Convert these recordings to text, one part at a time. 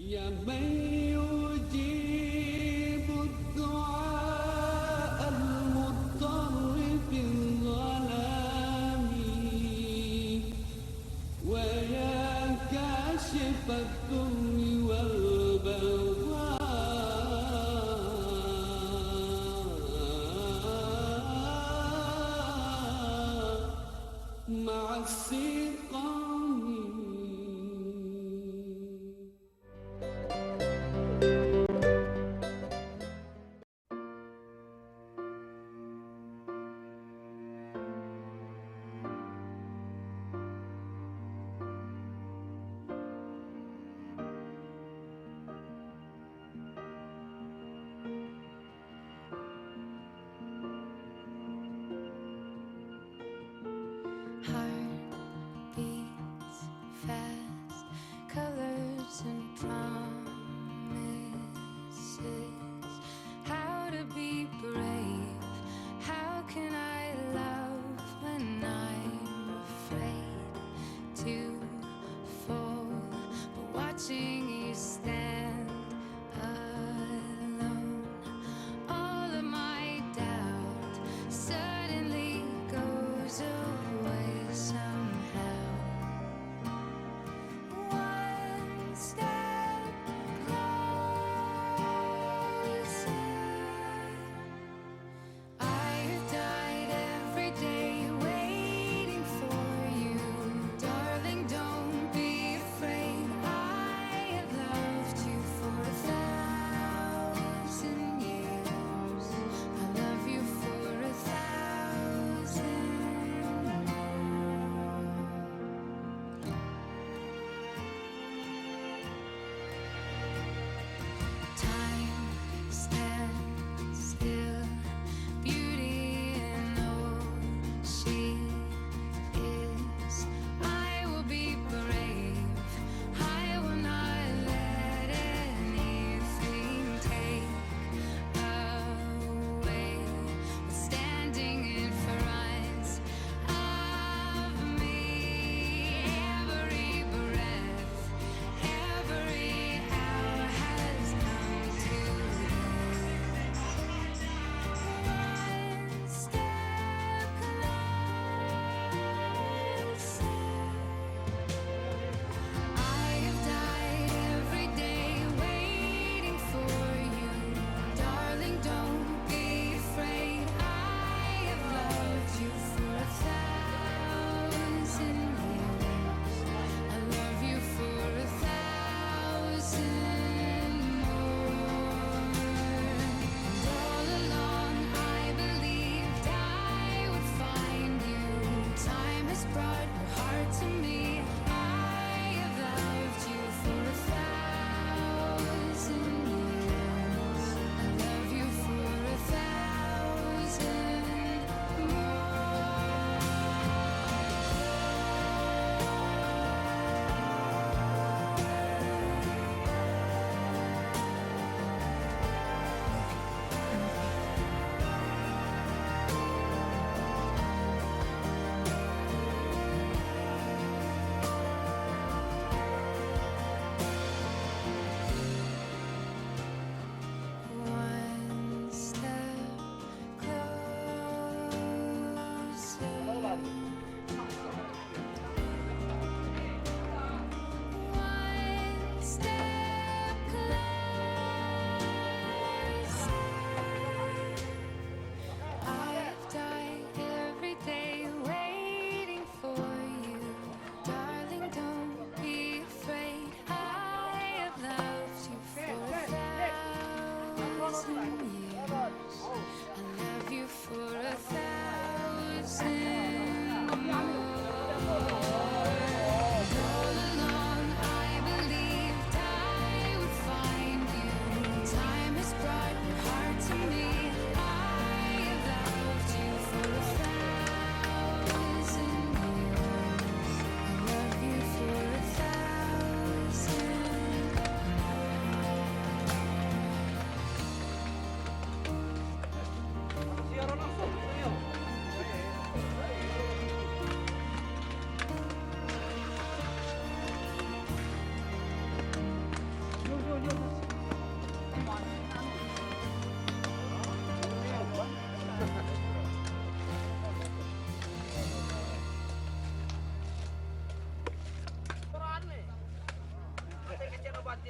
يا من يجيب الدعاء المضطر في الظلام ويا كاشف الضر والبغضاء مع السقام. Heartbeat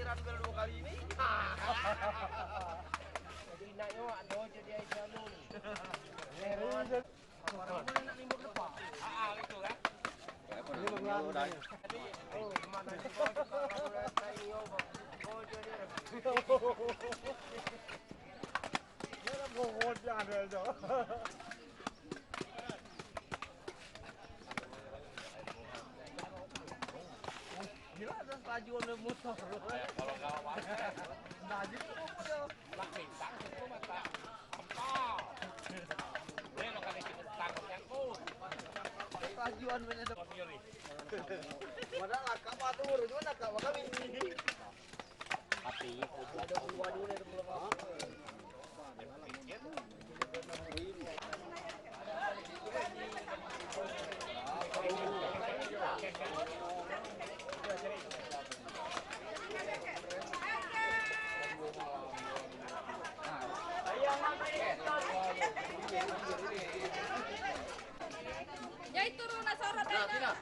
giliran baru 2 kali ini. Jadi naknya ada jadi jalur. Orang boleh nak nimbul depan. Itu kan. Ini mengalir. Jadi mana di bawah kalau ini oh jadi. Ya bohong ada aja. Gila ada lajuan motor. Kalau enggak apa-apa. Nah, jadi lah minta itu mata. Empal. Dia lo kali kita tangkapnya kok. Lajuan bener ada ngiri. Padahal laka patur, cuma laka kami ini. Api ada dua dulu ada belum apa. Ya itu Runa sorot aja.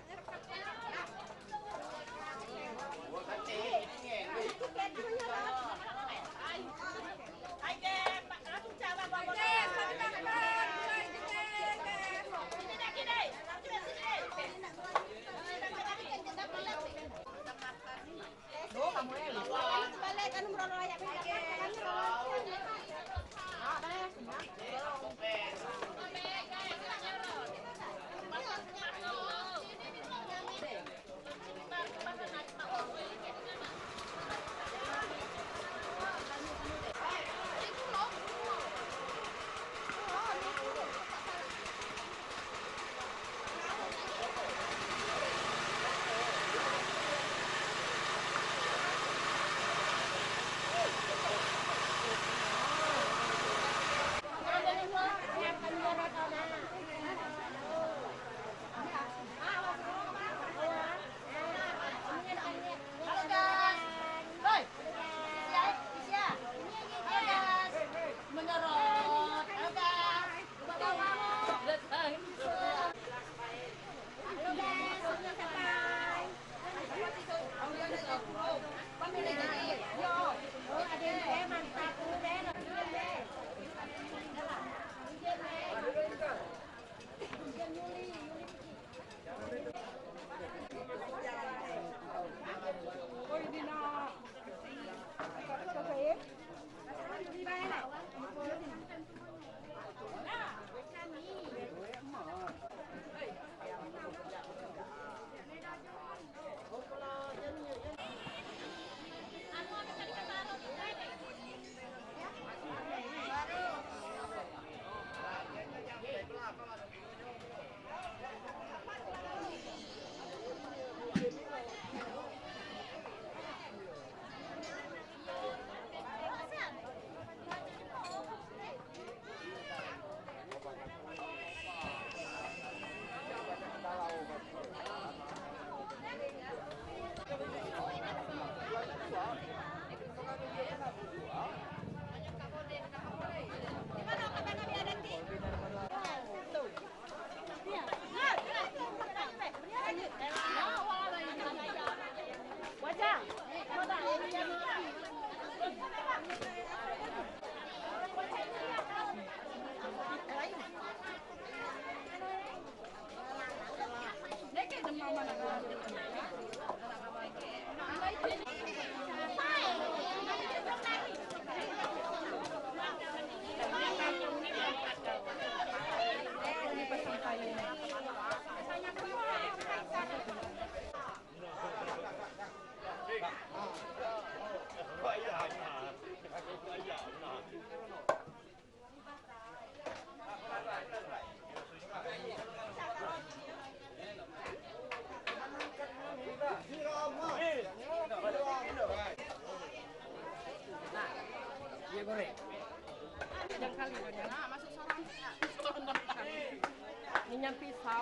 Minyak pisau.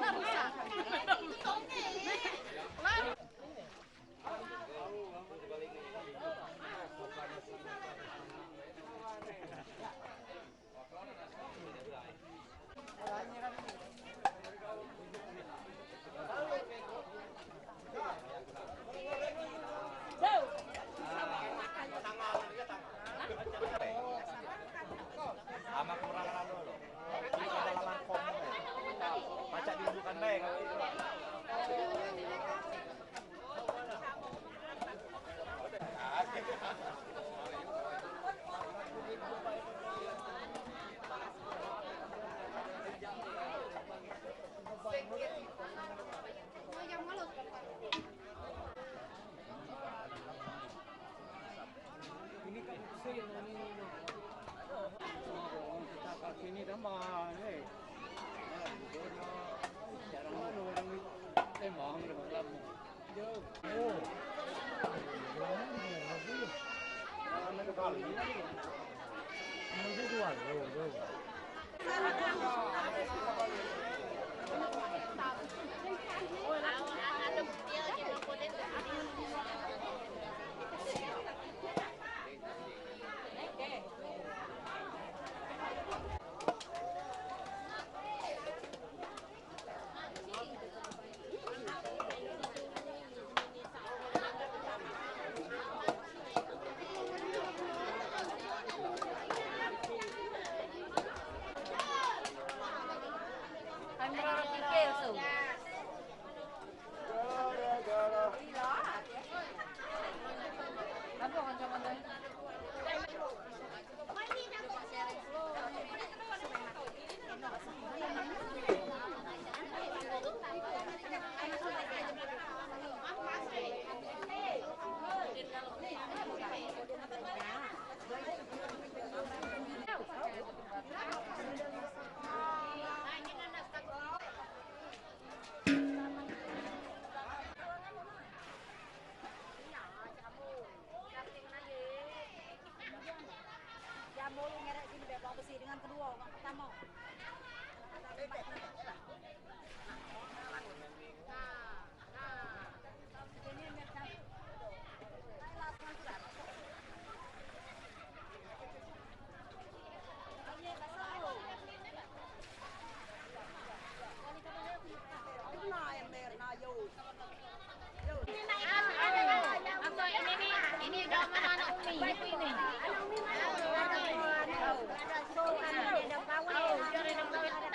Ini udah mana anak Umi ini.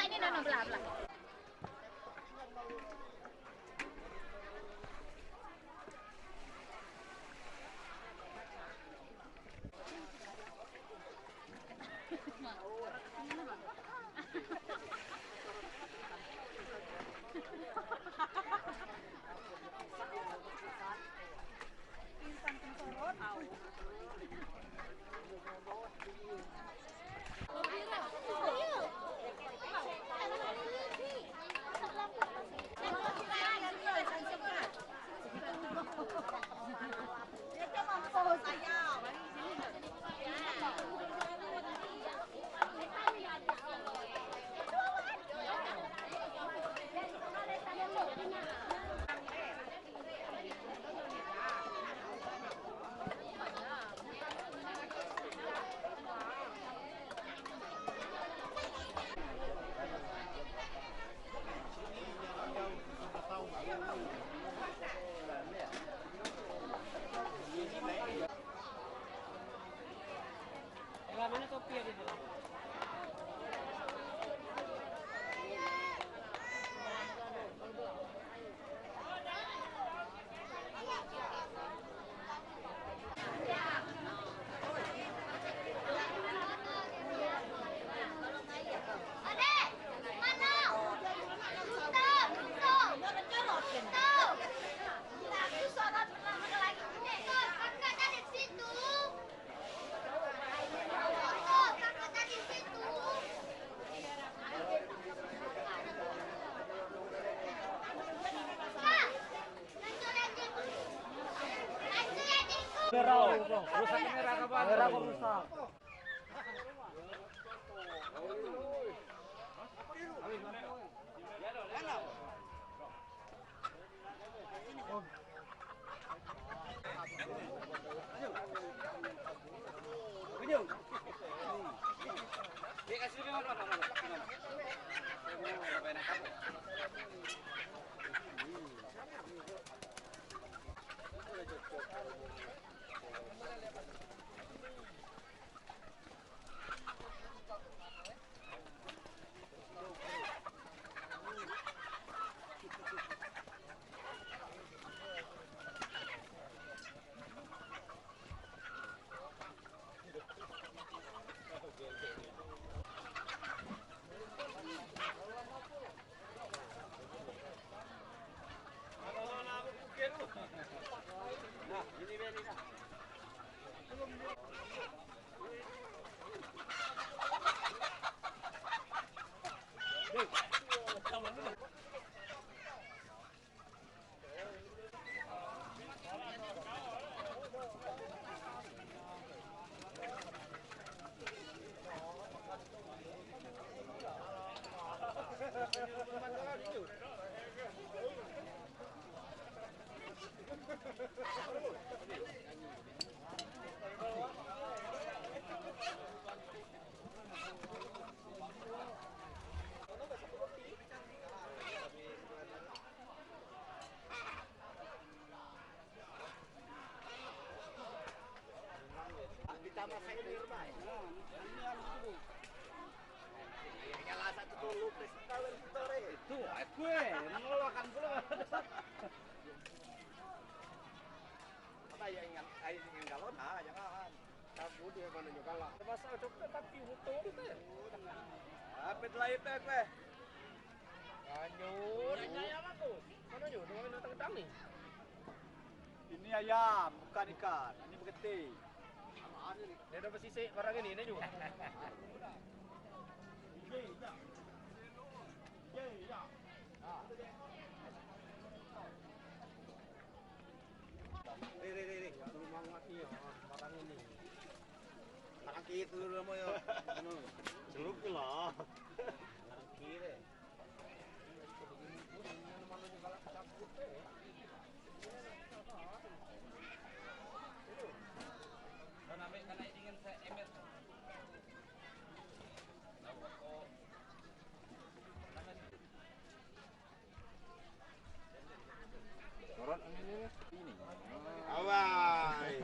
Ini nana belah. Rusak merah kapan? Merah kok rusak. Itu gue menolakkan pula. Apa ya ingin galon jangan. Kabut dia mana juga kalah. Masa coklat tapi betul itu. Apa lah itu gue? Lanjut. Ini ayam apa tuh? Mana yuk? Dengan datang nih. Ini ayam, bukan ikan. Ini begeti. Dia dapat sisik barang ini juga. Itu dulu ya. Celup lah. Kiri. Awai.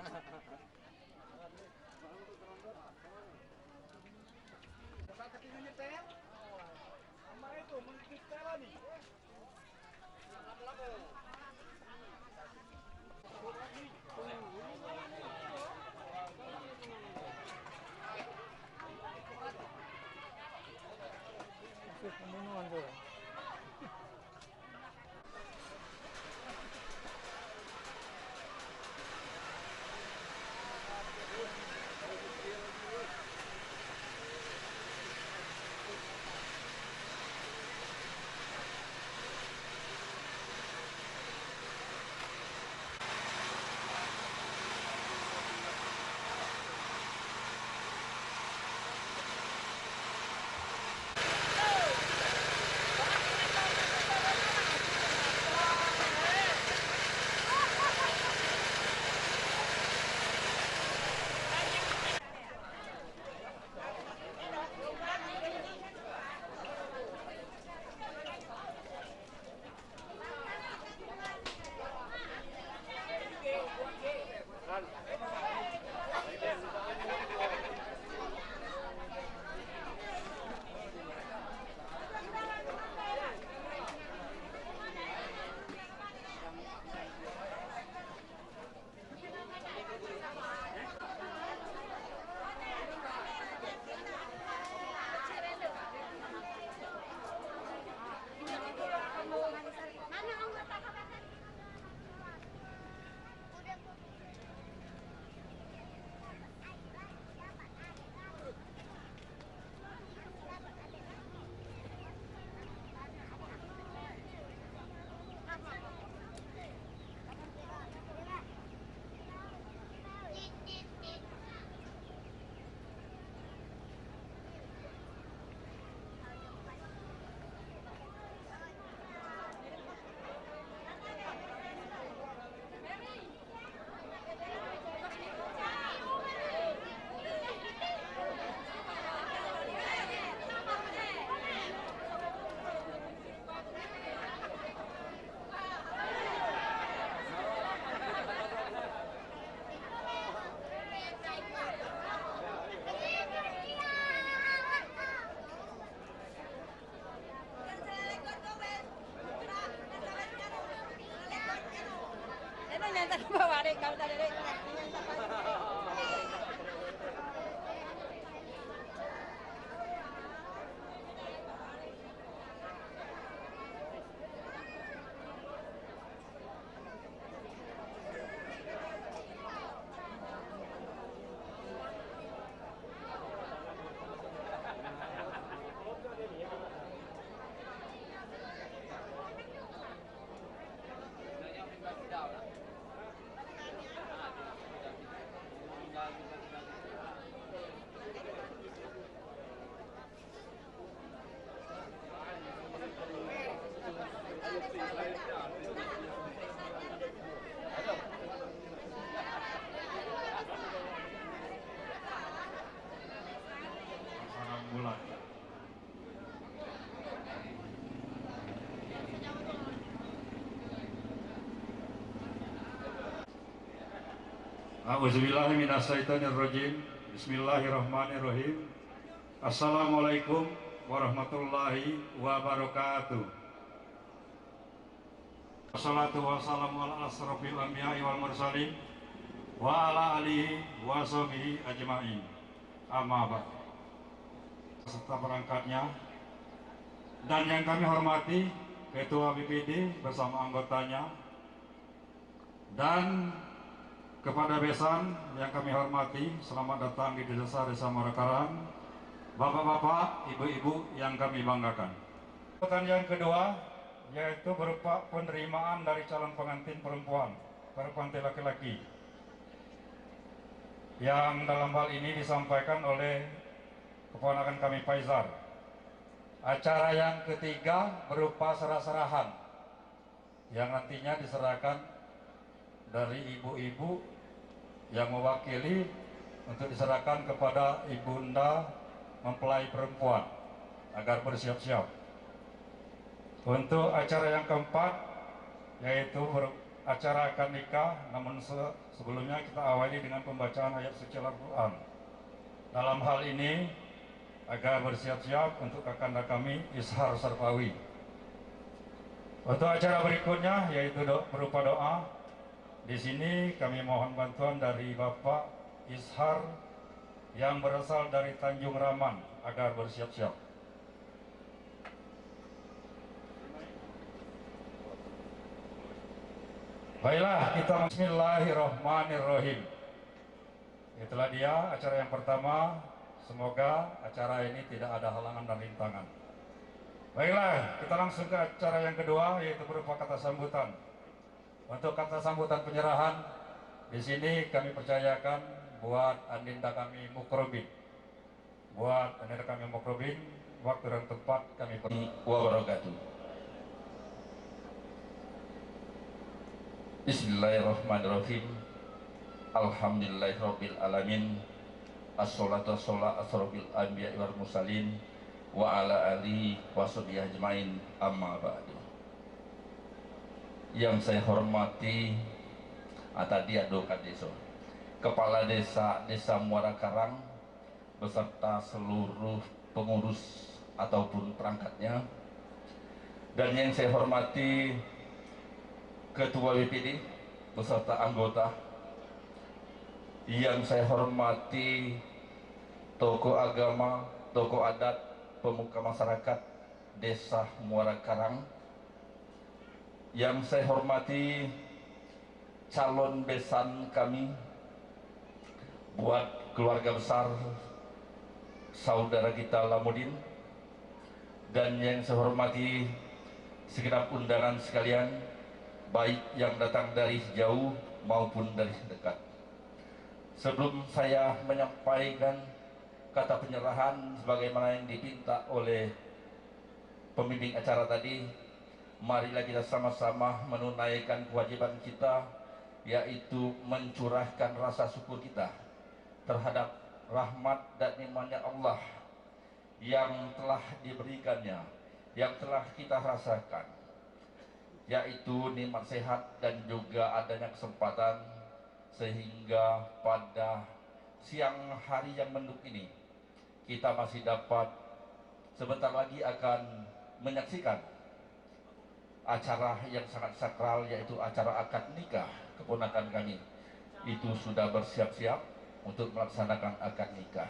Bawa deh, kalau tadi deh. Bulan. A'udzubillahi minasyaitonirrajim. Bismillahirrahmanirrahim. Assalamualaikum warahmatullahi wabarakatuh. Wassalatu wassalamu ala asrofil anbiya'i wal mursalin wa ala alihi wa sahbihi ajma'in. Amma ba'd. Serta perangkatnya dan yang kami hormati Ketua BPD bersama anggotanya, dan kepada besan yang kami hormati, selamat datang di Desa Muara Karang, bapak-bapak, ibu-ibu yang kami banggakan. Pertanyaan kedua yaitu berupa penerimaan dari calon pengantin perempuan, laki-laki, yang dalam hal ini disampaikan oleh keponakan kami Faizar. Acara yang ketiga berupa serah-serahan yang nantinya diserahkan dari ibu-ibu yang mewakili untuk diserahkan kepada ibunda mempelai perempuan agar bersiap-siap. Untuk acara yang keempat yaitu acara akad nikah, namun sebelumnya kita awali dengan pembacaan ayat suci Al-Quran. Dalam hal ini agar bersiap-siap untuk kakanda kami Ishar Sarpawi. Untuk acara berikutnya yaitu berupa doa. Di sini kami mohon bantuan dari Bapak Ishar yang berasal dari Tanjung Raman agar bersiap-siap. Baiklah, kita Bismillahirrahmanirrahim. Itulah dia acara yang pertama. Semoga acara ini tidak ada halangan dan rintangan. Baiklah, kita langsung ke acara yang kedua yaitu berupa kata sambutan. Untuk kata sambutan penyerahan, di sini kami percayakan buat Andinda kami Mukrobin. Buat Andinda kami Mukrobin, waktu dan tempat kami wabarakatuh. Bismillahirrahmanirrahim. Alhamdulillahirabbil alamin. Assalatu wassalamu ala asrofil anbiya'i wal mursalin wa ala alihi washabihi ajmain. Amma ba'du. Yang saya hormati tadi Adoka Desa, Kepala Desa Muara Karang beserta seluruh pengurus ataupun perangkatnya, dan yang saya hormati Ketua BPD beserta anggota, yang saya hormati tokoh agama, tokoh adat, pemuka masyarakat Desa Muara Karang, yang saya hormati calon besan kami, buat keluarga besar saudara kita Lamudin, dan yang saya hormati segenap undangan sekalian, baik yang datang dari jauh maupun dari dekat. Sebelum saya menyampaikan kata penyerahan sebagaimana yang dipinta oleh pembimbing acara tadi, marilah kita sama-sama menunaikan kewajiban kita, yaitu mencurahkan rasa syukur kita terhadap rahmat dan nikmatnya Allah yang telah diberikannya, yang telah kita rasakan, yaitu nikmat sehat dan juga adanya kesempatan sehingga pada siang hari yang mendung ini kita masih dapat sebentar lagi akan menyaksikan acara yang sangat sakral, yaitu acara akad nikah keponakan kami. Itu sudah bersiap-siap untuk melaksanakan akad nikah.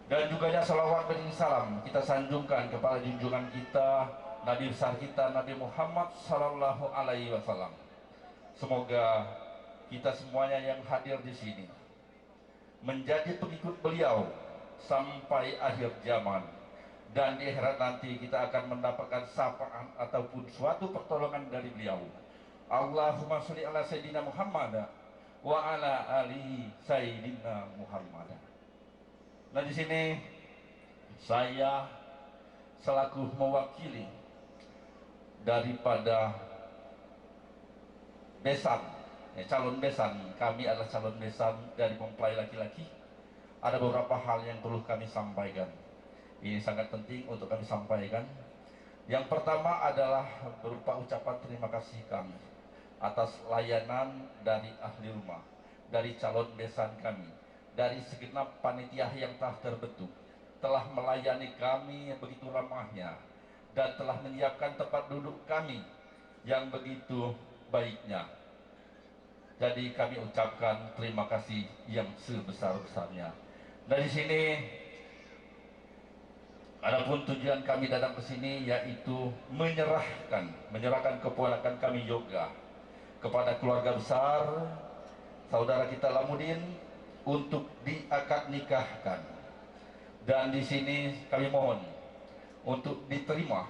Dan juga ya salawat dan salam kita sanjungkan kepada junjungan kita, Nabi besar kita, Nabi Muhammad Sallallahu Alaihi Wasallam. Semoga kita semuanya yang hadir di sini menjadi pengikut beliau sampai akhir zaman, dan di akhirat nanti kita akan mendapatkan sapaan ataupun suatu pertolongan dari beliau. Allahumma sholli ala Sayyidina Muhammad wa ala ali Sayyidina Muhammad. Nah, di sini saya selaku mewakili daripada besan, calon besan, kami adalah calon besan dari mempelai laki-laki. Ada beberapa hal yang perlu kami sampaikan. Ini sangat penting untuk kami sampaikan. Yang pertama adalah berupa ucapan terima kasih kami atas layanan dari ahli rumah, dari calon besan kami, dari segenap panitia yang telah terbentuk, telah melayani kami yang begitu ramahnya, dan telah menyiapkan tempat duduk kami yang begitu baiknya. Jadi kami ucapkan terima kasih yang sebesar-besarnya. Dari sini, adapun tujuan kami datang ke sini yaitu menyerahkan keponakan kami Yoga kepada keluarga besar saudara kita Lamudin untuk diakad nikahkan. Dan di sini kami mohon untuk diterima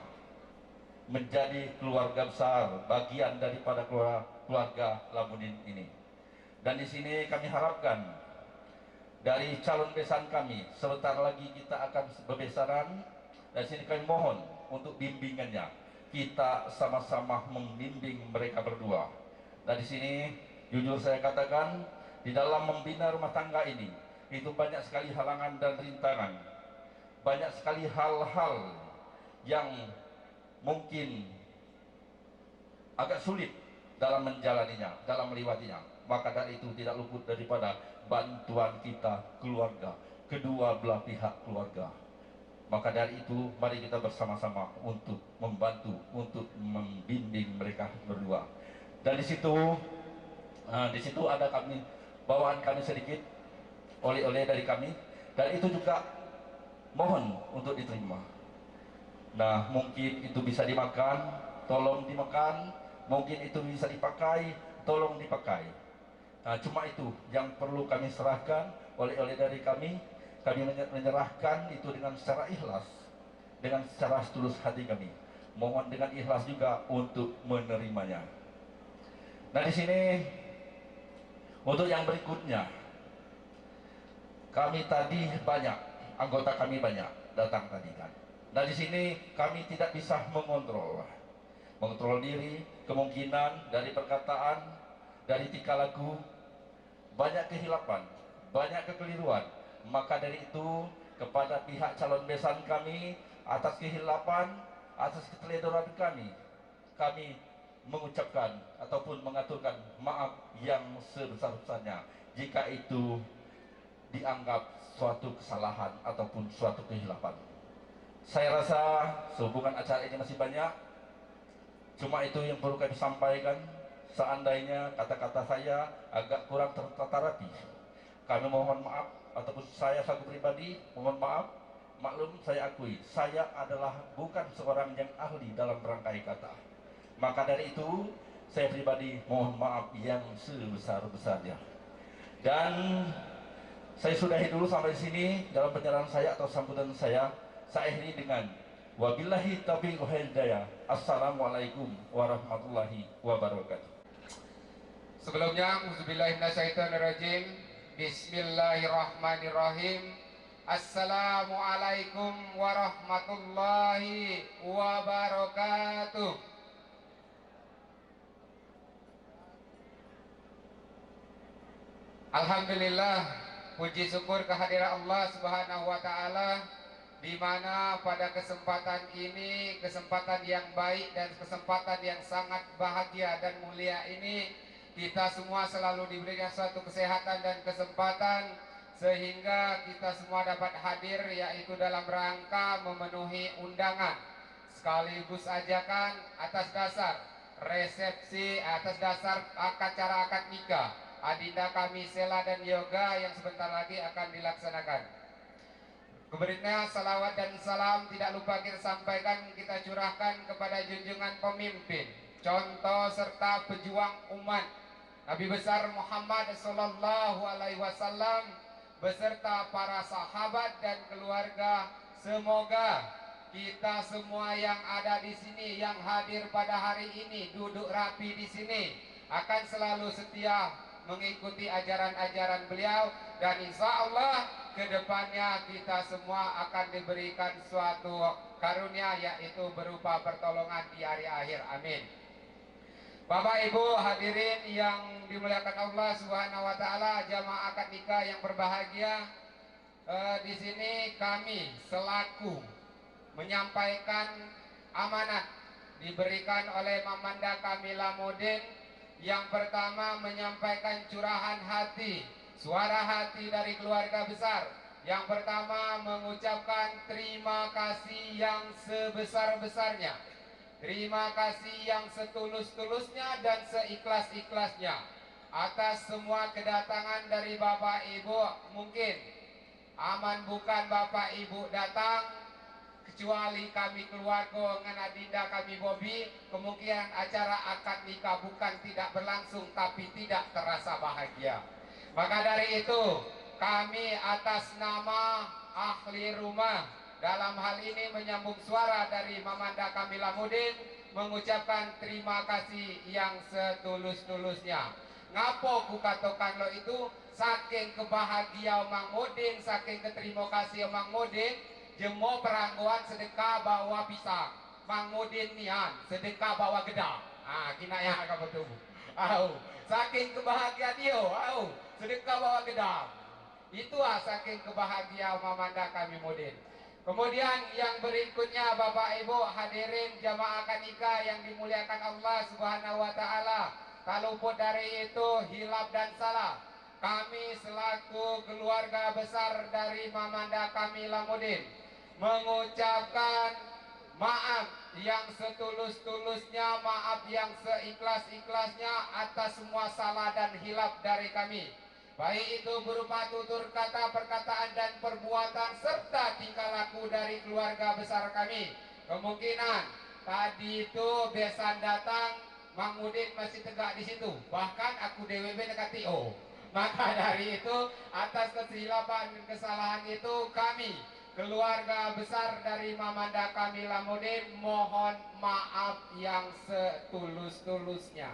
menjadi keluarga besar, bagian daripada keluarga Lamudin ini. Dan di sini kami harapkan dari calon besan kami, sebentar lagi kita akan berbesaran. Dan sini kami mohon untuk bimbingannya. Kita sama-sama membimbing mereka berdua. Dan di sini jujur saya katakan, di dalam membina rumah tangga ini itu banyak sekali halangan dan rintangan, banyak sekali hal-hal yang mungkin agak sulit dalam menjalaninya, dalam melewatinya. Maka dari itu tidak luput daripada bantuan kita keluarga, kedua belah pihak keluarga. Maka dari itu mari kita bersama-sama untuk membantu, untuk membimbing mereka berdua. Dan di situ ada kami, bawaan kami sedikit, oleh-oleh dari kami, dan itu juga mohon untuk diterima. Nah, mungkin itu bisa dimakan, tolong dimakan. Mungkin itu bisa dipakai, tolong dipakai. Nah, cuma itu yang perlu kami serahkan, oleh-oleh dari kami. Kami menyerahkan itu dengan secara ikhlas, dengan secara setulus hati kami. Mohon dengan ikhlas juga untuk menerimanya. Nah, di sini untuk yang berikutnya, kami tadi banyak, anggota kami banyak datang tadi kan. Nah, di sini kami tidak bisa mengontrol diri, kemungkinan dari perkataan, dari tingkah laku, banyak kehilapan, banyak kekeliruan. Maka dari itu kepada pihak calon besan kami, atas kehilapan, atas keteledoran kami mengucapkan ataupun mengaturkan maaf yang sebesar-besarnya jika itu dianggap suatu kesalahan ataupun suatu kehilapan. Saya rasa sehubungan acara ini masih banyak, cuma itu yang perlu kami sampaikan. Seandainya kata-kata saya agak kurang tertata rapi, kami mohon maaf, ataupun saya satu pribadi mohon maaf. Maklum, saya akui saya adalah bukan seorang yang ahli dalam merangkai kata. Maka dari itu saya pribadi mohon maaf yang sebesar-besarnya. Dan saya sudahi dulu sampai sini dalam penyerahan saya atau sambutan saya. Saya akhiri dengan wabillahi taufiq wal hidayah. Assalamualaikum warahmatullahi wabarakatuh. Sebelumnya, auzubillahi minasyaitonirrajim. Bismillahirrahmanirrahim. Assalamualaikum warahmatullahi wabarakatuh. Alhamdulillah, puji syukur kehadiran Allah Subhanahu wa taala, di mana pada kesempatan ini, kesempatan yang baik dan kesempatan yang sangat bahagia dan mulia ini, kita semua selalu diberikan suatu kesehatan dan kesempatan sehingga kita semua dapat hadir, yaitu dalam rangka memenuhi undangan sekaligus ajakan atas dasar resepsi, atas dasar acara akad nikah adinda kami Sela dan Yoga yang sebentar lagi akan dilaksanakan. Kemudian salawat dan salam tidak lupa kita sampaikan, kita curahkan kepada junjungan pemimpin, contoh serta pejuang umat Nabi besar Muhammad Sallallahu Alaihi Wasallam beserta para sahabat dan keluarga. Semoga kita semua yang ada di sini, yang hadir pada hari ini, duduk rapi di sini, akan selalu setia mengikuti ajaran-ajaran beliau, dan insya Allah kedepannya kita semua akan diberikan suatu karunia, yaitu berupa pertolongan di hari akhir. Amin. Bapak Ibu hadirin yang dimuliakan Allah Subhanahu wa taala, jamaah akad nikah yang berbahagia, di sini kami selaku menyampaikan amanat diberikan oleh Mamanda kami Lamudin. Yang pertama, menyampaikan curahan hati suara hati dari keluarga besar. Yang pertama mengucapkan terima kasih yang sebesar-besarnya, terima kasih yang setulus-tulusnya dan seikhlas-ikhlasnya atas semua kedatangan dari Bapak Ibu. Mungkin aman bukan Bapak Ibu datang, kecuali kami keluarga dengan adinda kami Bobi, kemungkinan acara akad nikah bukan tidak berlangsung tapi tidak terasa bahagia. Maka dari itu kami atas nama ahli rumah, dalam hal ini menyambung suara dari Mamanda Kamila Mudin, mengucapkan terima kasih yang setulus-tulusnya. Ngapo ku katakan lo itu, saking kebahagia Mang Mudin, saking keterima kasih Mang Mudin, jemo perangguan sedekah bawa pisang. Mang Mudin nian sedekah bawa gedang. Kina ya ka betul. Saking kebahagiaan dia, sedekah bawa gedang. Itu saking kebahagiaan Mamanda kami Mudin. Kemudian yang berikutnya Bapak Ibu hadirin jamaah akad nikah yang dimuliakan Allah Subhanahu wa taala. Tak luput dari itu hilaf dan salah, kami selaku keluarga besar dari Mamanda Kamila Mudin mengucapkan maaf yang setulus-tulusnya, maaf yang seikhlas-ikhlasnya atas semua salah dan hilaf dari kami, baik itu berupa tutur kata, perkataan dan perbuatan serta tingkah laku dari keluarga besar kami. Kemungkinan tadi itu besan datang Mang Mudin masih tegak di situ, bahkan aku DWB dekat TO. Maka dari itu atas kesilapan dan kesalahan itu kami keluarga besar dari Mamanda Kamila Mudin mohon maaf yang setulus-tulusnya.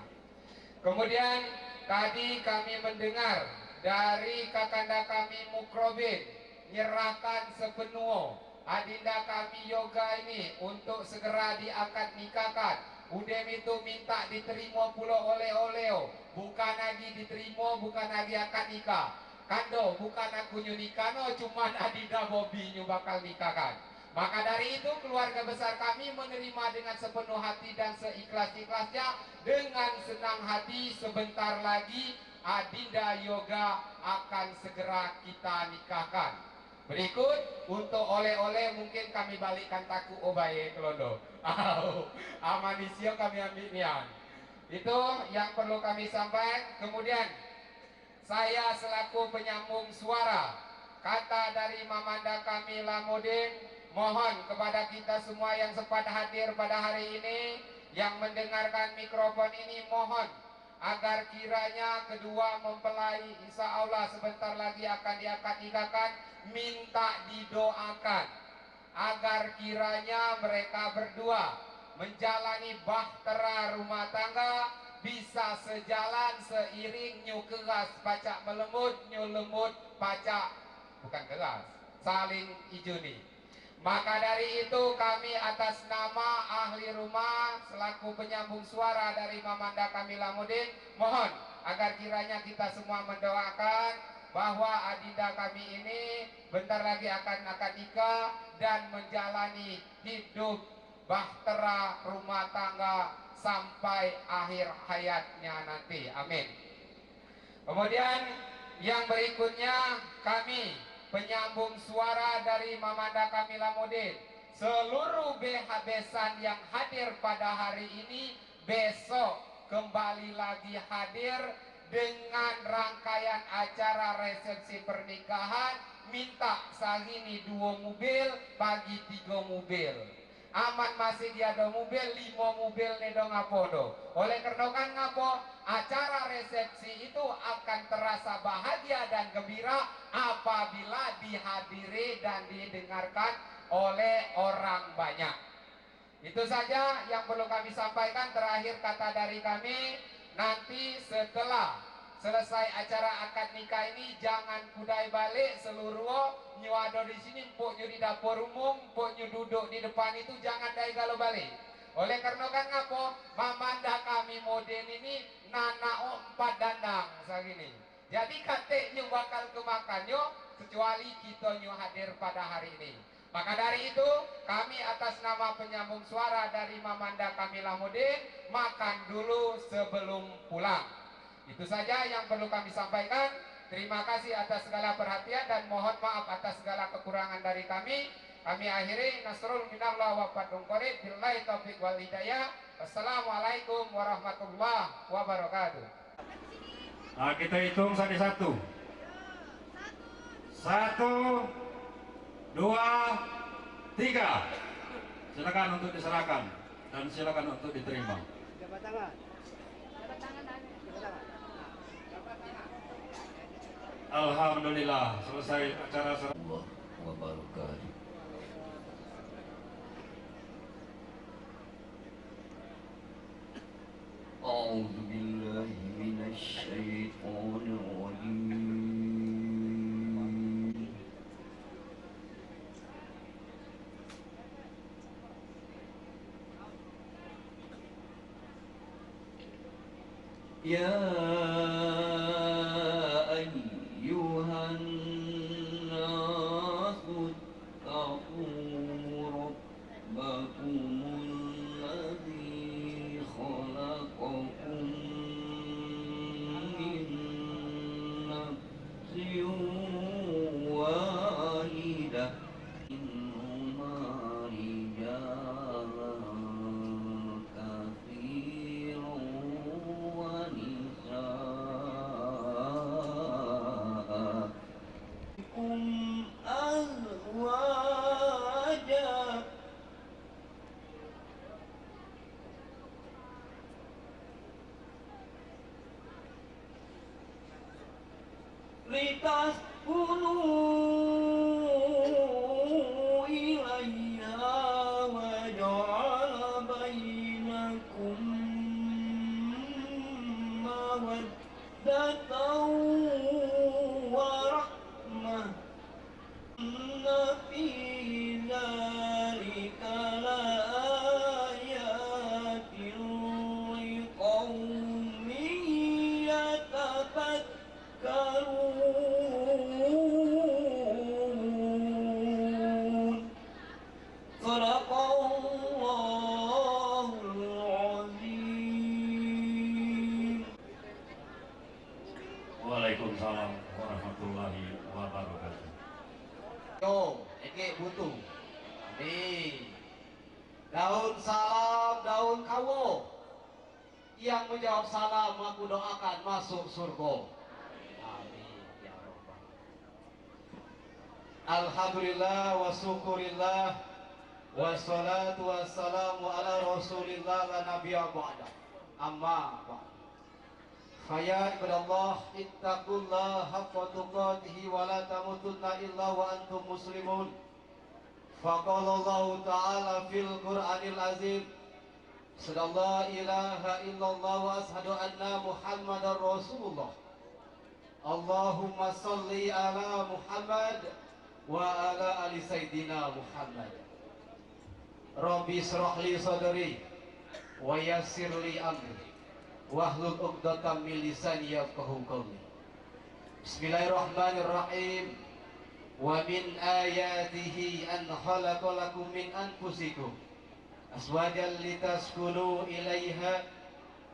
Kemudian tadi kami mendengar dari kakanda kami Mukrobin nyerahkan sepenuh adinda kami Yoga ini untuk segera diakad nikahkan. Udem itu minta diterima pula oleh-oleh, bukan lagi diterima, bukan lagi akad nikah. Kando bukan aku nyunikano, cuman adinda Bobi nyu bakal nikahkan. Maka dari itu keluarga besar kami menerima dengan sepenuh hati dan seikhlas-ikhlasnya. Dengan senang hati sebentar lagi adinda Yoga akan segera kita nikahkan. Berikut untuk oleh-oleh mungkin kami balikkan taku obaye kelondo. Amanisio kami ambil nian. Itu yang perlu kami sampaikan. Kemudian saya selaku penyambung suara kata dari Mamanda Kamila Mudin, mohon kepada kita semua yang sempat hadir pada hari ini, yang mendengarkan mikrofon ini, mohon agar kiranya kedua mempelai insya Allah sebentar lagi akan diakad nikahkan, minta didoakan agar kiranya mereka berdua menjalani bahtera rumah tangga bisa sejalan seiring nyu keras pacak melembut, nyu lembut pacak bukan keras, saling ijuni. Maka dari itu kami atas nama ahli rumah selaku penyambung suara dari Mamanda Kamila Mudin mohon agar kiranya kita semua mendoakan bahwa adinda kami ini bentar lagi akan nikah dan menjalani hidup bahtera rumah tangga sampai akhir hayatnya nanti. Amin. Kemudian yang berikutnya kami penyambung suara dari Mamanda Kamila Mudin, seluruh besan yang hadir pada hari ini besok kembali lagi hadir dengan rangkaian acara resepsi pernikahan, minta sahini 2 mobil bagi 3 mobil. Aman masih dia ada mobil, 5 mobil nedong ngapodo. Oleh karena kan ngapo, acara resepsi itu akan terasa bahagia dan gembira apabila dihadiri dan didengarkan oleh orang banyak. Itu saja yang perlu kami sampaikan. Terakhir kata dari kami, nanti setelah selesai acara akad nikah ini jangan kudai balik seluruh nyu ada di sini, mpok nyu di dapur umum, mpok nyu duduk di depan itu jangan dai galau balik. Oleh karena kan ngapo, Mamanda kami Mudin ini nana 4 dandang segini. Jadi kate nyu bakal kemakan nyu kecuali kita nyu hadir pada hari ini. Maka dari itu kami atas nama penyambung suara dari Mamanda Kamila Mudin makan dulu sebelum pulang. Itu saja yang perlu kami sampaikan. Terima kasih atas segala perhatian dan mohon maaf atas segala kekurangan dari kami. Kami akhiri, nasrul minallah wa fathun qarib, billahi taufiq wal hidayah. Wassalamualaikum warahmatullahi wabarakatuh. Nah, kita hitung satu-satu. 1, 2, 3. Silakan untuk diserahkan dan silakan untuk diterima. Jabat tangan. Jabat tangan. Alhamdulillah, selesai acara serah. Allah wabarakatuh. A'udzu billahi minasy syaithanir rajim. Ya ayyuhan nasu taqu rabbakumul ladzi khalaqakum min nafsin wahidah minhuma rijalan katsiran wa nisaa azwaja litaskunu ilayha wa ja'ala bainakum mawaddatan wa rahmah. Inna fi dzalika laayatin liqaumin yatafakkarun. Sadaqallahul azim. Waalaikumsalam warahmatullahi wabarakatuh. Yo, eke butuh. Amin. Daun salam, daun kawo. Yang menjawab salam, aku doakan masuk surga. Amin. Ya Rabbal. Alhamdulillah wa syukurillah. Wassalatu wassalamu ala rasulillah la nabiyya ba'da. Amma ba'd. Faya ibadallah ittaqullaha haqqa tuqatih wa la tamutunna illa wa antum muslimun. Faqala Allah ta'ala fil Qur'anil azim, Sadallahu ilaha illallah wa ashhadu anna Muhammadar Rasulullah. Allahumma salli ala Muhammad wa ala ali sayyidina Muhammad. Rabbi israh li sadri wa yassir li amri wahlul 'uqdatam min lisani yafqahu qawli. Bismillahirrahmanirrahim. Wa min ayatihi an khalaqa lakum min anfusikum azwajan litaskunu ilaiha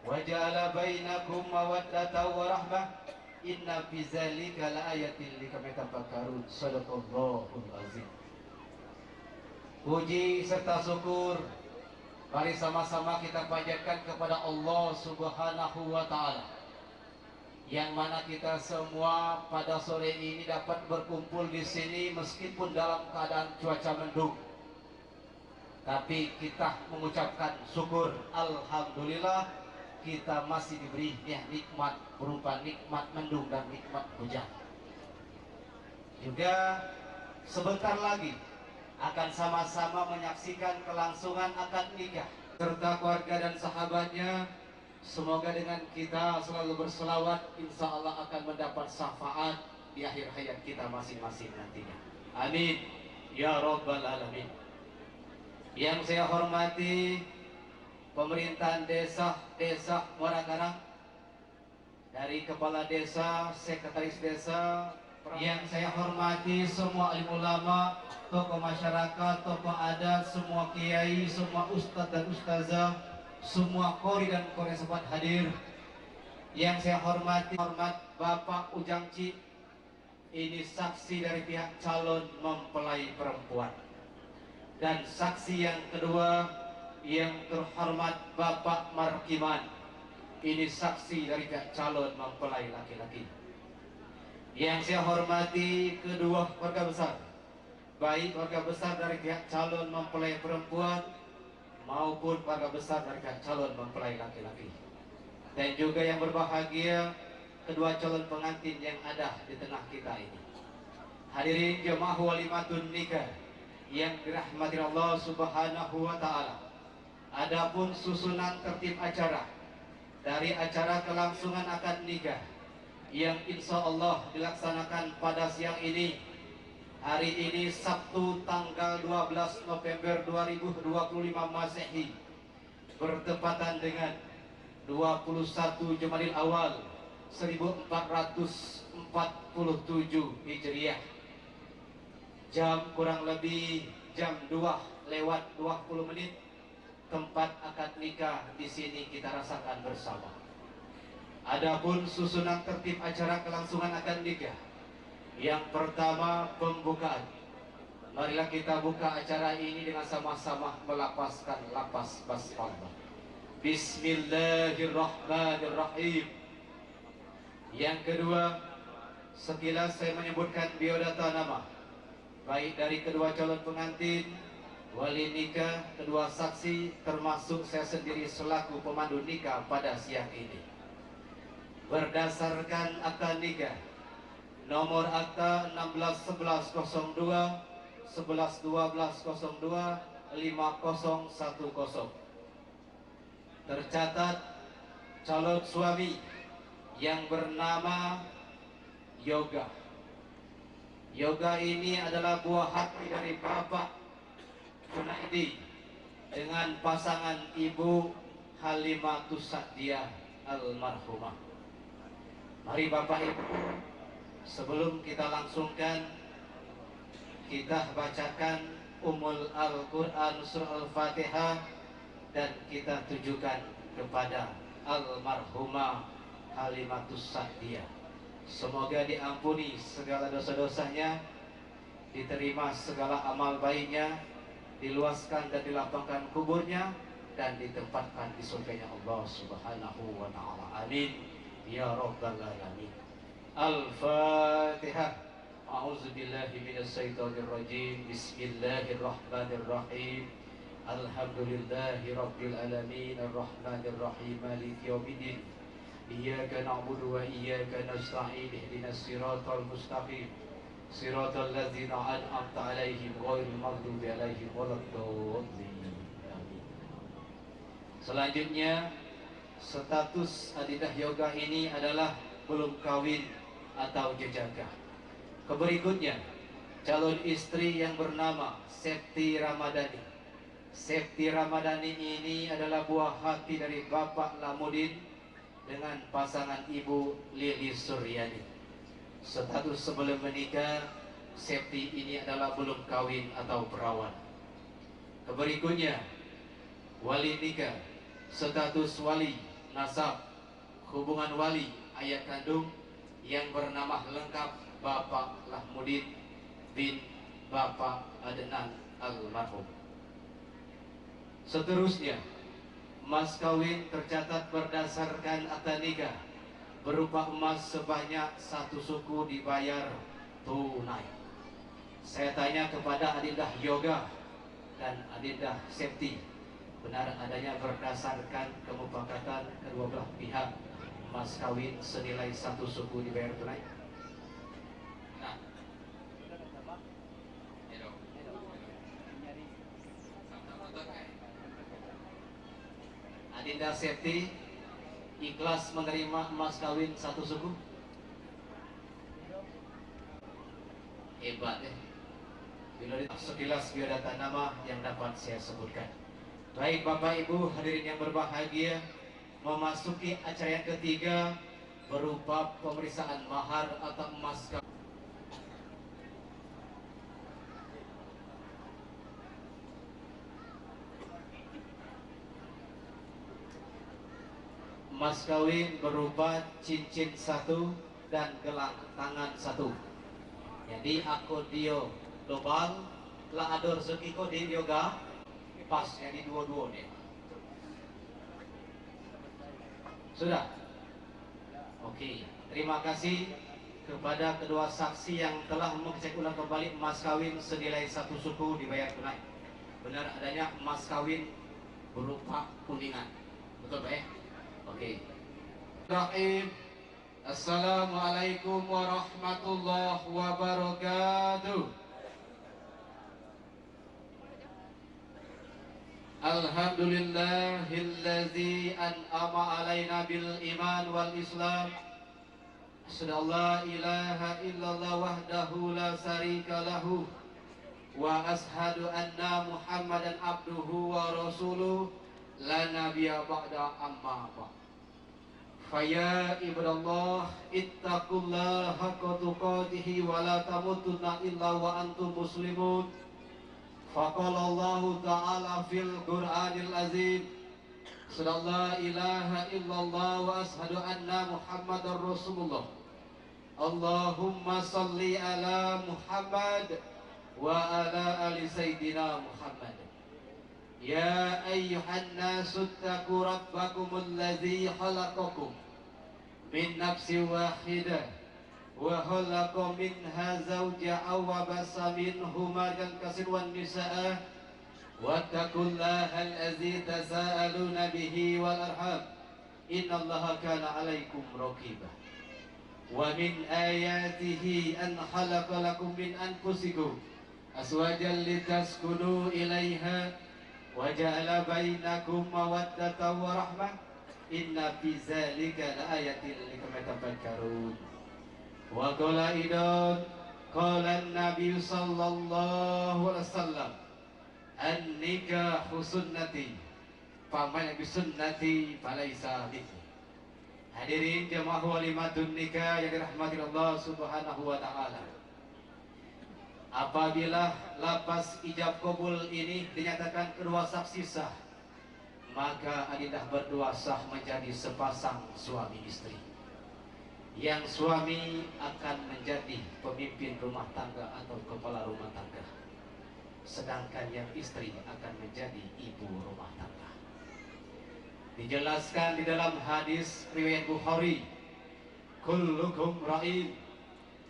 wa ja'ala bainakum mawaddatan wa rahmah. Inna fi dzalika laayatin liqaumin yatafakkarun. Shadaqallahul azim. Puji serta syukur mari sama-sama kita panjatkan kepada Allah Subhanahu wa Ta'ala, yang mana kita semua pada sore ini dapat berkumpul di sini meskipun dalam keadaan cuaca mendung, tapi kita mengucapkan syukur. Alhamdulillah kita masih diberi nikmat berupa nikmat mendung dan nikmat hujan. Juga sebentar lagi akan sama-sama menyaksikan kelangsungan akad nikah serta keluarga dan sahabatnya. Semoga dengan kita selalu berselawat, insya Allah akan mendapat syafaat di akhir hayat kita masing-masing nantinya. Amin ya Rabbal Alamin. Yang saya hormati pemerintahan desa Muara Karang, dari kepala desa, sekretaris desa. Yang saya hormati semua alim ulama, tokoh masyarakat, tokoh adat, semua kiai, semua ustadz dan ustazah, semua qori dan qori sempat hadir. Yang saya hormati, hormat Bapak Ujang Ci ini saksi dari pihak calon mempelai perempuan. Dan saksi yang kedua yang terhormat Bapak Markiman, ini saksi dari pihak calon mempelai laki-laki. Yang saya hormati kedua keluarga besar, baik keluarga besar dari pihak calon mempelai perempuan maupun keluarga besar dari pihak calon mempelai laki-laki. Dan juga yang berbahagia kedua calon pengantin yang ada di tengah kita ini. Hadirin jemaah walimatun nikah yang dirahmati Allah Subhanahu wa taala. Adapun susunan tertib acara dari acara kelangsungan akad nikah yang insya Allah dilaksanakan pada siang ini, hari ini Sabtu tanggal 12 November 2025 Masehi, bertepatan dengan 21 Jumadil Awal 1447 Hijriah, jam kurang lebih jam 2:20, tempat akad nikah di sini kita rasakan bersama. Adapun susunan tertib acara kelangsungan akad nikah, yang pertama pembukaan. Marilah kita buka acara ini dengan sama-sama melapaskan lapas basmalah. Bismillahirrahmanirrahim. Yang kedua, sekilas saya menyebutkan biodata nama, baik dari kedua calon pengantin, wali nikah, kedua saksi, termasuk saya sendiri selaku pemandu nikah pada siang ini. Berdasarkan akta nikah nomor akta 161102 111202 5010, tercatat calon suami yang bernama Yoga. Yoga ini adalah buah hati dari Bapak Junaidi dengan pasangan Ibu Halimatus Sa'diyah almarhumah. Mari Bapak Ibu, sebelum kita langsungkan, kita bacakan Ummul Al-Quran Surah Al-Fatihah dan kita tujukan kepada almarhumah Halimatus Sa'diyah. Semoga diampuni segala dosa-dosanya, diterima segala amal baiknya, diluaskan dan dilapangkan kuburnya, dan ditempatkan di surganya Allah Subhanahu wa ta'ala. Amin ya rabbal alamin. Al-Fatihah. A'udzu billahi minasyaitonir rajim. Bismillahirrahmanirrahim. Alhamdulillahi rabbil alamin arrahmanir rahim maliki yaumiddin. Iyyaka na'budu wa iyyaka nasta'in. Ihdinas siratal mustaqim. Siratal ladzina an'amta 'alaihim ghairil maghdubi 'alaihim waladdallin. Amin. Selanjutnya, status Adidah Yoga ini adalah belum kawin atau jejaka. Berikutnya, calon istri yang bernama Septi Ramadhani. Septi Ramadhani ini adalah buah hati dari Bapak Lamudin dengan pasangan Ibu Lili Suryani. Status sebelum menikah, Septi ini adalah belum kawin atau perawan. Berikutnya, wali nikah. Status wali nasab, hubungan wali ayah kandung yang bernama lengkap Bapak Lahmudin bin Bapak Adnan almarhum. Seterusnya, mas kawin tercatat berdasarkan akta nikah berupa emas sebanyak 1 suku dibayar tunai. Saya tanya kepada Adidah Yoga dan Adidah Septi, benar adanya berdasarkan kemufakatan kedua belah pihak mas kawin senilai 1 suku dibayar tunai? Nah, Adinda Septi ikhlas menerima emas kawin 1 suku? Hebat ya. Bila sekilas biodata nama yang dapat saya sebutkan. Baik Bapak Ibu hadirin yang berbahagia, memasuki acara yang ketiga berupa pemeriksaan mahar atau emas kawin. Mas kawin berupa cincin 1 dan gelang tangan 1. Jadi aku dia global lah ada rezeki ko di yoga pas jadi dua-dua nih. Sudah. Oke, terima kasih kepada kedua saksi yang telah mengecek ulang kembali emas kawin senilai 1 suku dibayar tunai. Benar adanya emas kawin berupa kuningan. Betul Pak ya? Oke. Rahim. Assalamualaikum warahmatullahi wabarakatuh. Alhamdulillahillazi an'ama alaina bil iman wal islam. Asyhadu la ilaha illallah wahdahu la syarika lahu wa ashhadu anna Muhammadan abduhu wa rasuluh la nabiyya ba'da amma ba'd. Faya ibadallah ittaqullaha haqqa tuqatih wa la tamutunna illa wa antum muslimun. Faqala Allah ta'ala fil Qur'anil azim. Sallallahu ilaha illallah wa ashhadu anna Muhammadar Rasulullah. Allahumma salli ala Muhammad wa ala ali sayyidina Muhammad. Ya ayyuhan nasu ittaqu rabbakumul ladzi khalaqakum min nafsin wahidah wa khalaqa minha zawjaha wa bassa minhuma katsiran nisaa wattaqullaha allazi tasaaluna bihi wal arham innallaha kana 'alaikum raqiba. Wa min ayatihi an khalaqa lakum min anfusikum azwajan litaskunu ilaiha wa ja'ala bainakum mawaddatan wa rahmah inna fi dzalika laayatin liqaumin yatafakkarun. Wa qala idan qala an-nabiy sallallahu alaihi wasallam an-nikahu sunnati faman bi sunnati falaysa minni. Hadirin jemaah walimatun nikah yang dirahmati Allah Subhanahu wa taala. Apabila lapas ijab kabul ini dinyatakan kedua saksi sah, maka adidah berdua sah menjadi sepasang suami istri. Yang suami akan menjadi pemimpin rumah tangga atau kepala rumah tangga, sedangkan yang istri akan menjadi ibu rumah tangga. Dijelaskan di dalam hadis riwayat Bukhari, kullukum ra'in,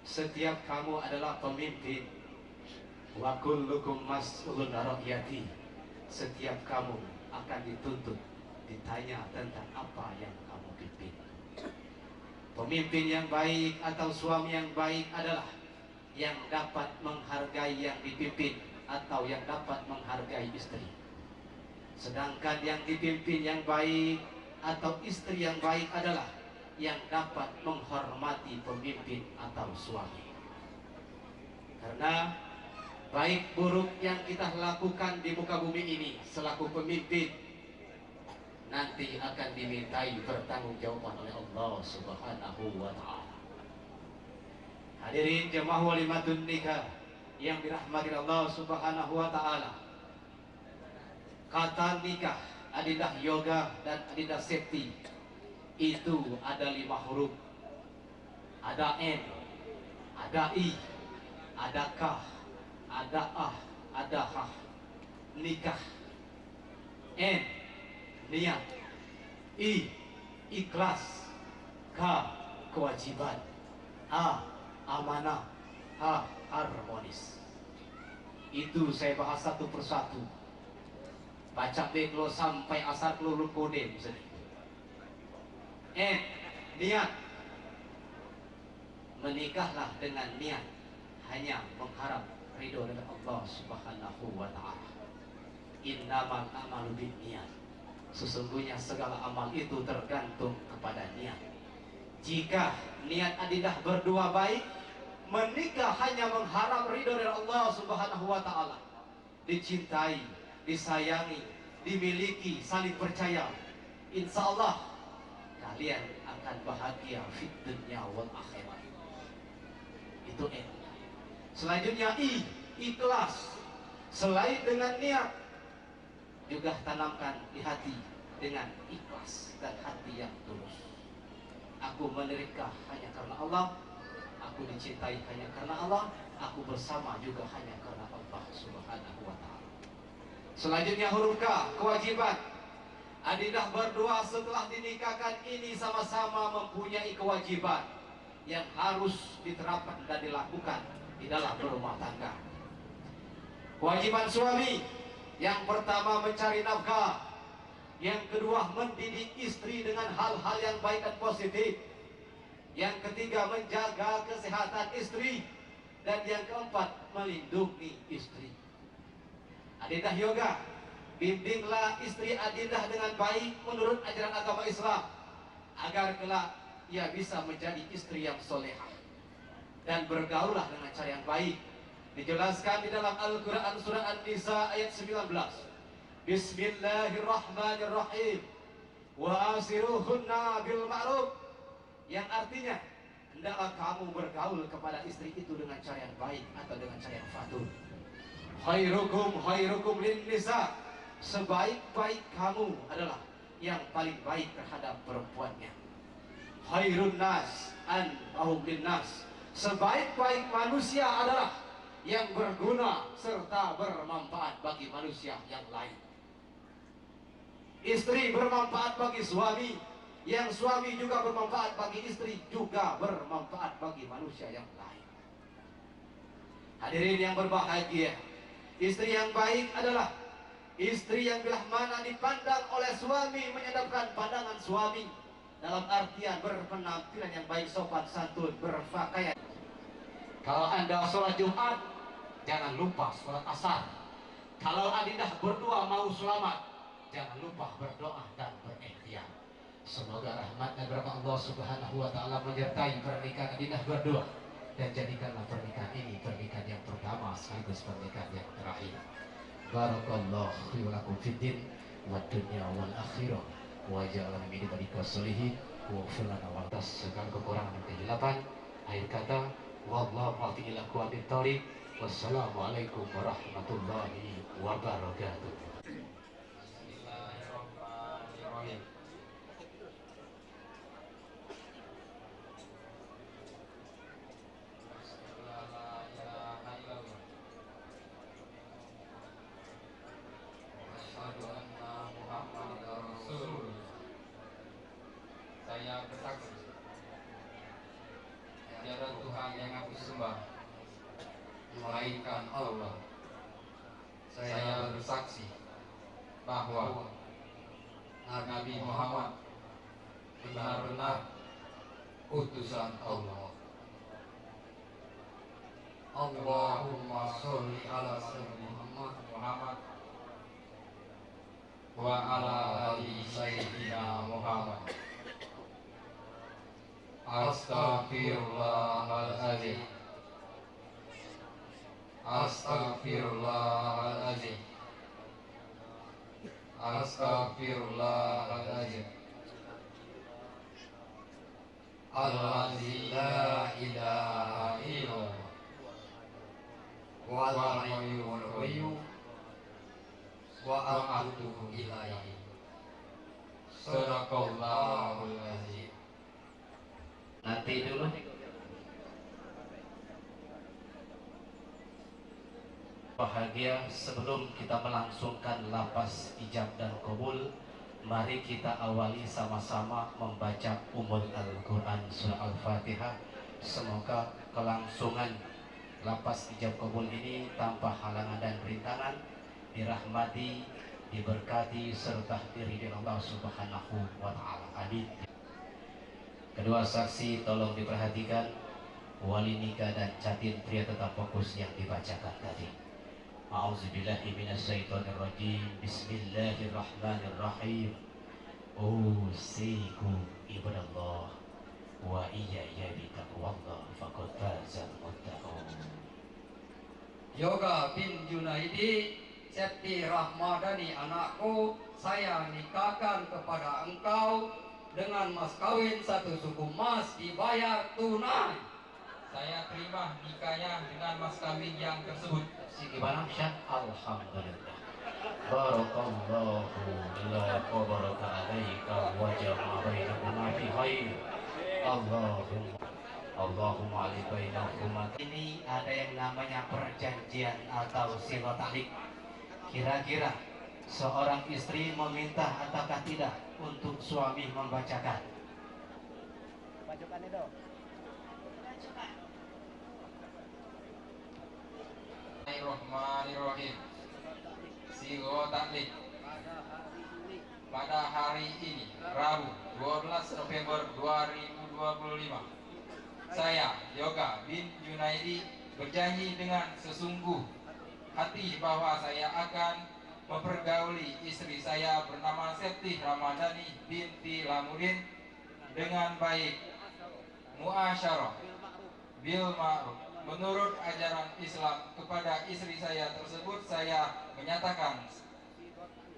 setiap kamu adalah pemimpin, wa kullukum mas'ulun ra'yati, setiap kamu akan dituntut, ditanya tentang apa yang kamu pimpin. Pemimpin yang baik atau suami yang baik adalah yang dapat menghargai yang dipimpin atau yang dapat menghargai istri. Sedangkan yang dipimpin yang baik atau istri yang baik adalah yang dapat menghormati pemimpin atau suami. Karena baik buruk yang kita lakukan di muka bumi ini selaku pemimpin nanti akan dimintai pertanggungjawaban oleh Allah Subhanahu wa taala. Hadirin jemaah walimatun nikah yang dirahmati Allah Subhanahu wa taala. Kata nikah, adidah yoga dan adidah safety itu ada 5 huruf. Ada N, ada I, ada K, ada A, ada H. Nikah. N, niat. I, ikhlas. K, kewajiban. A, amanah. H, harmonis. Itu saya bahas satu persatu. Baca beklo sampai asar kelulun kode misalnya. Niat. Menikahlah dengan niat hanya mengharap ridho dari Allah Subhanahu wa taala. Innamal amalu binniyat. Sesungguhnya segala amal itu tergantung kepada niat. Jika niat adidah berdua baik, menikah hanya mengharap ridho dari Allah Subhanahu wa taala. Dicintai, disayangi, dimiliki, saling percaya. Insya Allah kalian akan bahagia fid dunya wal akhirah. Itu N. Selanjutnya I, ikhlas. Selain dengan niat, juga tanamkan di hati dengan ikhlas dan hati yang tulus. Aku menikah hanya karena Allah. aku dicintai hanya karena Allah, aku bersama juga hanya karena Allah Subhanahu wa Ta'ala. Selanjutnya huruf K, kewajiban. Adindah berdua setelah dinikahkan ini sama-sama mempunyai kewajiban yang harus diterapkan dan dilakukan di dalam berumah tangga. Kewajiban suami, yang pertama mencari nafkah, yang kedua mendidik istri dengan hal-hal yang baik dan positif, yang ketiga menjaga kesehatan istri, dan yang keempat melindungi istri. Adindah yoga, bimbinglah istri adindah dengan baik menurut ajaran agama Islam, agar kelak ia bisa menjadi istri yang solehah, dan bergaullah dengan cara yang baik. Dijelaskan di dalam Al-Quran surah An-Nisa ayat 19. Bismillahirrahmanirrahim. Wa asiruhunna bil ma'ruf. Yang artinya, hendaklah kamu bergaul kepada istri itu dengan cara yang baik atau dengan cara yang fatul. Khairukum lin nisa. Sebaik-baik kamu adalah yang paling baik terhadap perempuannya. Khairun nas anfa'uhum lin nas. Sebaik-baik manusia adalah yang berguna serta bermanfaat bagi manusia yang lain. Istri bermanfaat bagi suami, yang suami juga bermanfaat bagi istri, juga bermanfaat bagi manusia yang lain. Hadirin yang berbahagia, istri yang baik adalah istri yang bila mana dipandang oleh suami menyedapkan pandangan suami, dalam artian berpenampilan yang baik, sopan santun, berpakaian. Kalau Anda sholat Jumat, jangan lupa sholat asar. Kalau adindah berdua mau selamat, jangan lupa berdoa dan berikhtiar. Semoga rahmat dan berkah Allah Subhanahu wa Ta'ala menyertai pernikahan adindah berdua, dan jadikanlah pernikahan ini pernikahan yang pertama sekaligus pernikahan yang terakhir. Barakallahu fi lakum fid din wad dunya wal akhirah, wa ja'alna min ibadika sholihin, wa ighfir lana wa atas segala kekurangan dan kehilapan. Akhir kata, wallahu a'lam bishawab. Wassalamualaikum warahmatullahi wabarakatuh. Bismillahirrahmanirrahim. Saya bersaksi tiada Tuhan yang aku sembah melainkan Allah. Saya bersaksi bahwa Nabi Muhammad benar-benar utusan Allah. Allahumma sholli ala sayyidina Muhammad wa ala ali sayyidina Muhammad. Astaghfirullahaladzim. Astaghfirullahaladzim. Astaghfirullahaladzim. Allazi la ilaha illallah wal hayyul qayyum wa atubu ilaihi. Sadaqallahul azim. Nanti dulu. Bahagia, sebelum kita melangsungkan lapas ijab dan qabul, mari kita awali sama-sama membaca Al-Quran surah Al-Fatihah. Semoga kelangsungan lapas ijab qabul ini tanpa halangan dan rintangan, dirahmati, diberkati, serta diridhoi Allah Subhanahu wa Ta'ala. Amin. Kedua saksi tolong diperhatikan, wali nikah dan catin pria tetap fokus yang dibacakan tadi. A'udzubillahi minasyaitonirrajim. Bismillahirrahmanirrahim. Usikum ibadallah wa iyaya bitaqwallah faqad fazal muttaqun. Yoga bin Junaidi Septi Rahmadani anakku, saya nikahkan kepada engkau dengan mas kawin satu suku emas dibayar tunai. Saya terima nikahnya dengan mas kawin yang tersebut. Si gimana Syah? Alhamdulillah. Barakallahu laka wa baraka alaika wa jama'a bainakuma fi khair. Allahumma Allahumma ali bainahuma. Ini ada yang namanya perjanjian atau silaturahmi. Kira-kira seorang istri meminta ataukah tidak untuk suami membacakan? Bismillahirrahmanirrahim. Sigo taklik pada hari ini Rabu 12 November 2025, saya Yoga bin Junaidi berjanji dengan sesungguh hati bahwa saya akan mempergauli istri saya bernama Septi Ramadhani binti Lamudin dengan baik, muasyarah bil ma'ruf menurut ajaran Islam. Kepada istri saya tersebut saya menyatakan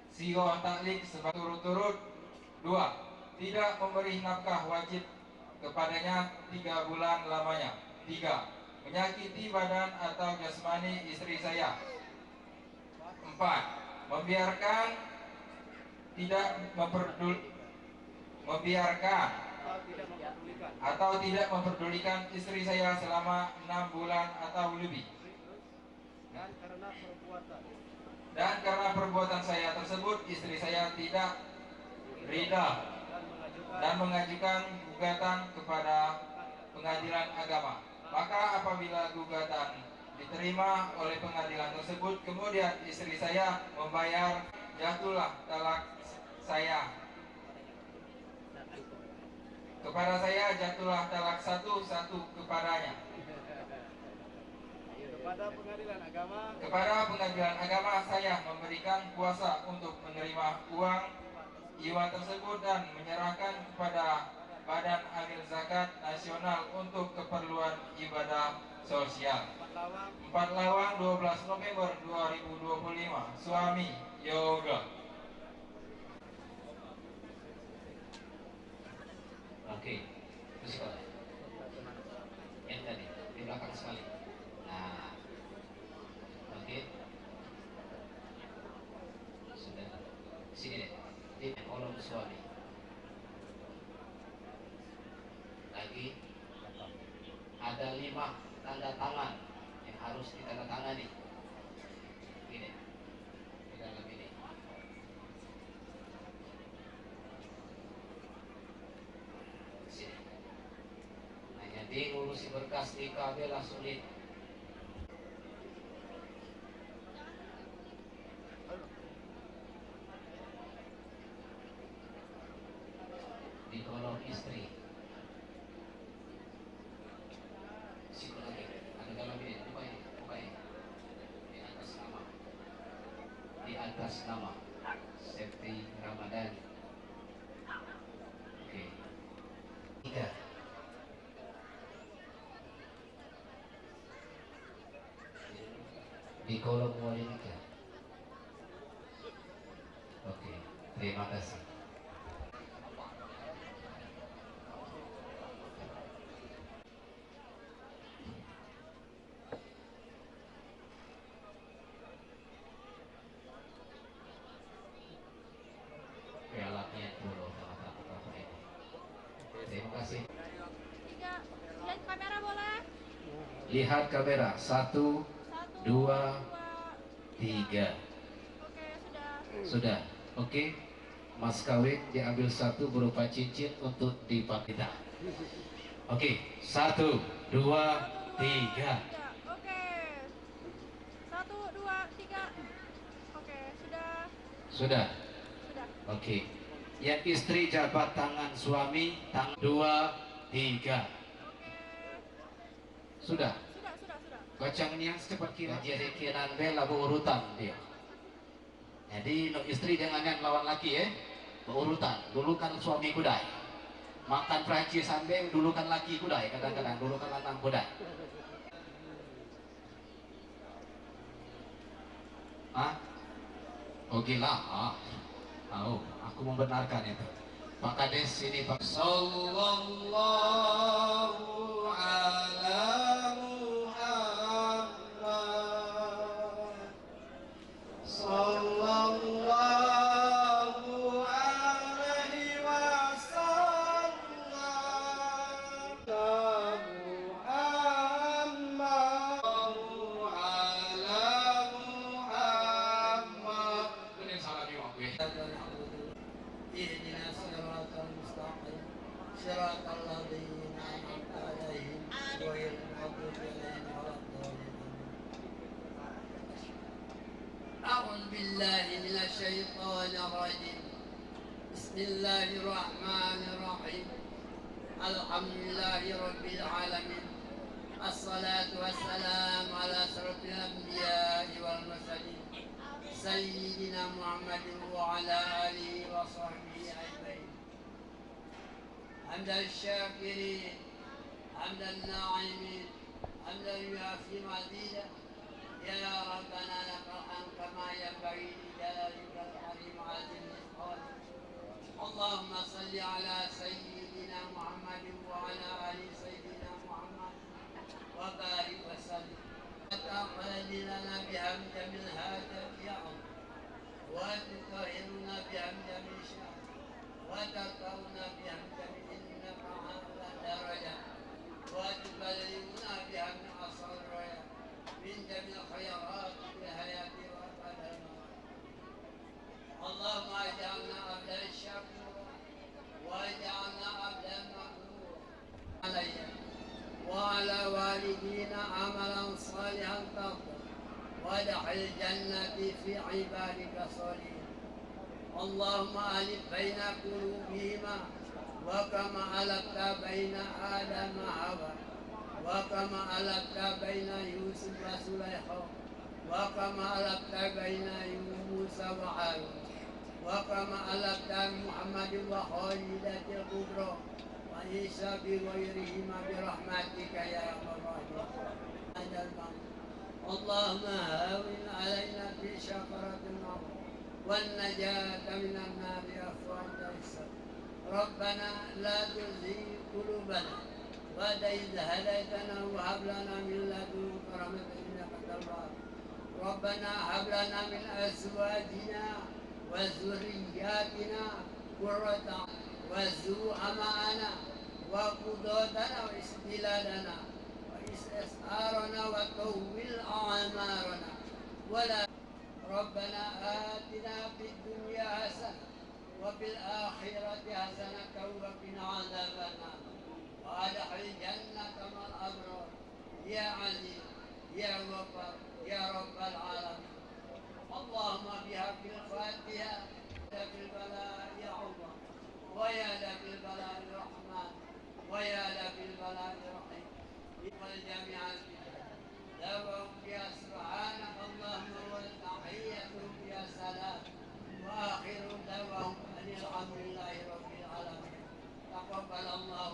sigoh taklik sebagai turut-turut: 2. Tidak memberi nafkah wajib kepadanya 3 bulan lamanya. 3. Menyakiti badan atau jasmani istri saya. 4. Membiarkan atau tidak memperdulikan istri saya selama 6 bulan atau lebih. Dan karena perbuatan saya tersebut, istri saya tidak ridha dan mengajukan gugatan kepada pengadilan agama. Maka apabila gugatan diterima oleh pengadilan tersebut, kemudian istri saya membayar, jatuhlah talak saya. Kepada saya jatuhlah talak satu-satu kepadanya. Kepada pengadilan agama saya memberikan kuasa untuk menerima uang iuran tersebut dan menyerahkan kepada Badan Amil Zakat Nasional untuk keperluan ibadah sosial. 4 Lawang 12 November 2025. Suami Yoga. Oke, terus kalau yang tadi di belakang sekali. Nah, oke, sudah. Sini deh, di kolom suami. Lagi ada 5 tanda tangan yang harus ditandatangani. Ini di dalam ini. Sini. Nah, jadi ngurusi berkas nikah bela sulit. Di kolom istri. Situ lagi, ada dalam ini, buka ini. Di atas nama Septi Ramadhani. Oke. 3. Di kolom wali nikah. Oke, terima kasih. Alatnya dulu ini. Terima kasih. 3. Lihat kamera boleh? Lihat kamera. 1, 2, 3. Oke, sudah. Sudah. Oke. Mas kawin diambil 1 berupa cincin untuk dipakai. Oke. 1, 2, 3. Oke. 1, 2, 3. Oke, sudah. Sudah. Sudah. Oke. Yang istri jabat tangan suami, tangan 2, 3. Oke. Sudah. Sudah. Bacang yang secepat kira. Jadi kiran bela berurutan dia. Jadi no istri jangan yang lawan laki ya. Berurutan. Dulu kan suami kudai. Makan Prancis sambil dulu kan laki kudai. Kadang-kadang dulu kan lanang kudai. Hah? Oh gila. Oh, aku membenarkan itu. Pak Kades ini Pak. Sallallahu ala Muhammad. Sallallahu alaihi wasallam. بالله من الشيطان الرجيم. بسم الله الرحمن الرحيم. الحمد لله رب العالمين. الصلاة والسلام على أشرف الأنبياء والمرسلين سيدنا محمد وعلى آله وصحبه أجمعين. حمد الشاكرين، حمد الناعمين، حمدا يوافي مزيدا. يا ربنا لك الحمد كما ينبغي لجلالك الكريم عظيم سلطانك. اللهم صل على سيدنا محمد وعلى آل سيدنا محمد وبارك وسلم. وتقبل لنا بحمد من هذا اليوم، وتطهرنا بحمد من شاء، وتقرنا بحمد من إنك على درجة، وتبلغنا بحمد أصل الرياء من جميع الخيرات في الحياة وبعد الموت. اللهم اجعلنا عبدا شكورا واجعلنا عبدا مغفورا علي وعلى والدينا عملا صالحا ترضى وادخل الجنة في عبادك الصالحين. اللهم ألف بين قلوبهما وكما ألفت بين آدم وحواء، وكما ألفت بين يوسف وسليمان، وكما ألفت بين موسى وهارون، وكما ألفت محمد وخالد الكبرى وعيسى بغيرهما برحمتك يا أرحم الراحمين. اللهم هون علينا في شفرة النار والنجاة من النار أفواج السر. ربنا لا تزغ قلوبنا بعد إذ هديتنا وهب لنا من لدنك رحمة إنك أنت الوهاب. ربنا هب لنا من أزواجنا وذرياتنا قرة أعين واسلل معنا وقضاتنا واستلالنا واستسعارنا وطول أعمارنا ولا. ربنا آتنا في الدنيا حسنة وفي الآخرة حسنة وقنا عذاب النار وأدخل الجنة مع الأبرار يا عزيز يا غفار يا رب العالمين. اللهم بها في الفاتحة يا في البلاء يا الله ويا في البلاء الرحمن ويا في البلاء الرحيم والجميع دعوهم يا سبحانك اللهم وتحيتهم يا سلام وآخر دعوهم أن الحمد لله رب العالمين. تقبل الله